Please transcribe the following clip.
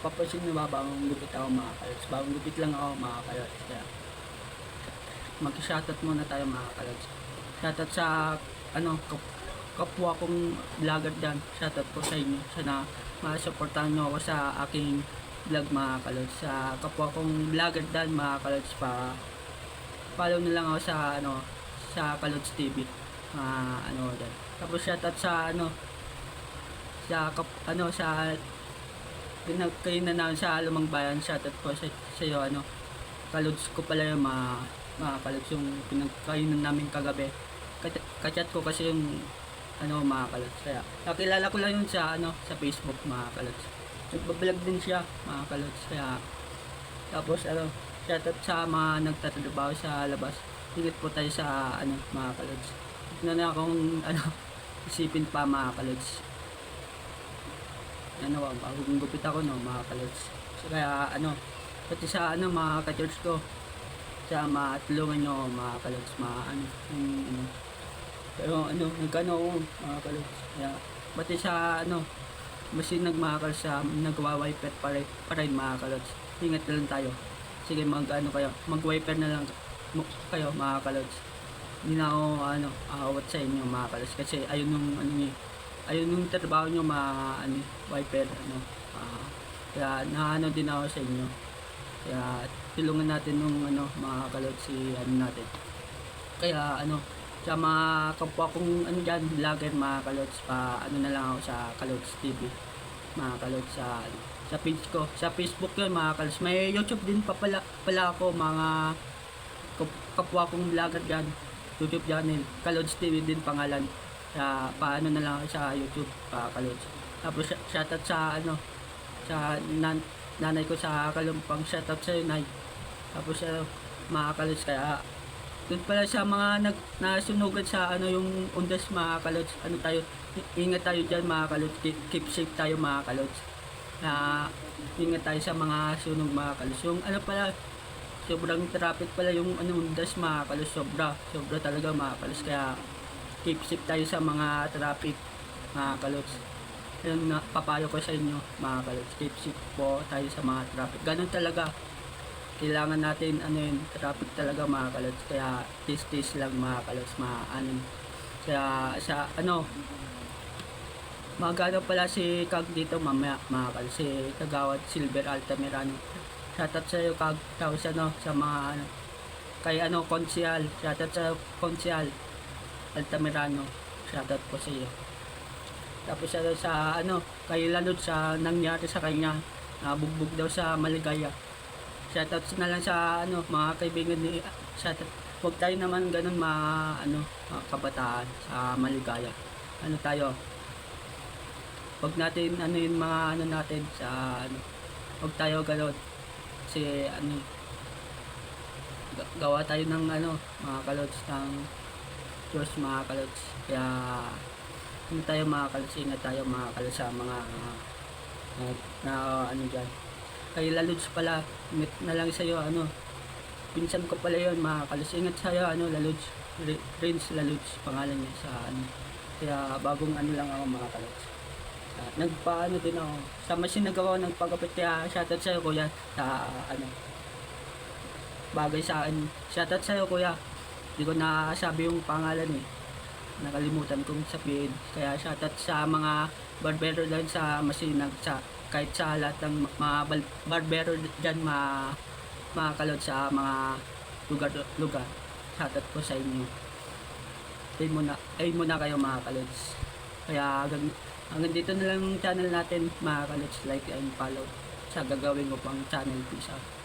napapansin nyo ba bagong gupit ako mga kalods? Bagong gupit lang ako mga kalods. Kaya mag-shoutout muna tayo mga kalods. Shoutout sa kapwa kong vlogger dyan. Shoutout po sa inyo. Sana masuportahan nyo ako sa aking vlog mga kalods. Sa kapwa kong vlogger dyan mga kalods, pa follow na lang ako sa sa Kalods TV. Dyan. Tapos shoutout sa sa pinagkainan namin sa Lumang Bayan. Shoutout po sa iyo Kalods ko pala yung mga kalods yung pinagkainan namin kagabi. Kachat ko kasi yung mga kalods. Kaya nakilala ko lang yun sa sa Facebook mga kalods. Nagbablog din siya mga kalods. Kaya tapos shoutout sa mga nagtatrabaho sa labas. Ingat po tayo sa mga kalods. Huwag na akong isipin pa mga kalods. Bagong gupit ako mga kalods. So, kaya pati sa mga ka-church ko, sa matulungan nyo mga kalods, pero nagkano ako mga kalods. Kaya pati sa masin nagmakal sa nagwa-wiper pa rin mga kalods. Ingat na lang tayo. Sige, mag-wiper na lang kayo mga kalods. Hindi na ako aawat sa inyo mga kalods, kasi ayun yung trabaho nyo mga wiper kaya din ako sa inyo. Kaya tulungan natin nung mga kalods si natin. Kaya sa mga kapwa kong dyan vlogger mga kalods, pa na lang ako sa Kalods TV mga kalods, sa page ko sa Facebook yun mga kalods. May YouTube din pala ako mga kapwa kong vlogger dyan. YouTube channel Kalods TV din pangalan. Paano na lang sa YouTube pa kalods. Tapos shoutout sa sa nanay ko sa Kalumpang. Shoutout sa nay. Tapos mga kalods, kaya doon pala sa mga nasunugan sa yung undas mga kalods, tayo, ingat tayo dyan mga kalods. Keep safe tayo mga kalods. Ingat tayo sa mga sunog mga kalods. Yung pala, sobrang traffic pala yung undas mga kalods. Sobra talaga mga kalods. Kaya keep safe tayo sa mga traffic mga kalods. Yun na papayo ko sa inyo mga kalods. Keep safe po tayo sa mga traffic. Ganun talaga. Kailangan natin traffic talaga mga kalods. Kaya tis lang mga kalods, kaya sa magano pala si Kag dito mamaya mga kalods, si Kagawad Silver Altamirano. Shoutout sa iyo Kag. Tapos sa mga kay Konsyal. Shoutout sa Konsyal Altamirano. Shoutout po sa iyo. Tapos sa kay Lalod sa nangyari sa kanya, bugbog daw sa Maligaya. Shoutout na lang sa mga kaibigan ni shoutout. Huwag tayo naman ganun mga kabataan sa Maligaya. Tayo, huwag natin yung mga natin sa huwag tayo ganun. Kasi gawa tayo ng mga kalods ng Diyos mga kalods. Kaya tayo mga kalods, ingat tayo mga kalods sa mga dyan. Kay Lalods pala, ingat na lang sa'yo pinsan ko pala yun mga kalods. Ingat sa'yo Lalods, Prince Lalods pangalan niya sa kaya bagong lang ako mga kalods. Nagpaano din ako sa machine, nagawa ng pagkapit. Kaya shoutout sa'yo kuya sa bagay sa akin. Shoutout sa'yo kuya, hindi ko nasabi yung pangalan nakalimutan kong sabihin. Kaya shoutout sa mga barbero dyan sa Masinag, kahit sa lahat ng mga barbero dyan mga kalod sa mga lugar. Shoutout po sa inyo. Ay muna kayo mga kalods. Kaya hanggang dito na lang channel natin mga kalods. Like and follow sa gagawin ko pang channel. Peace out.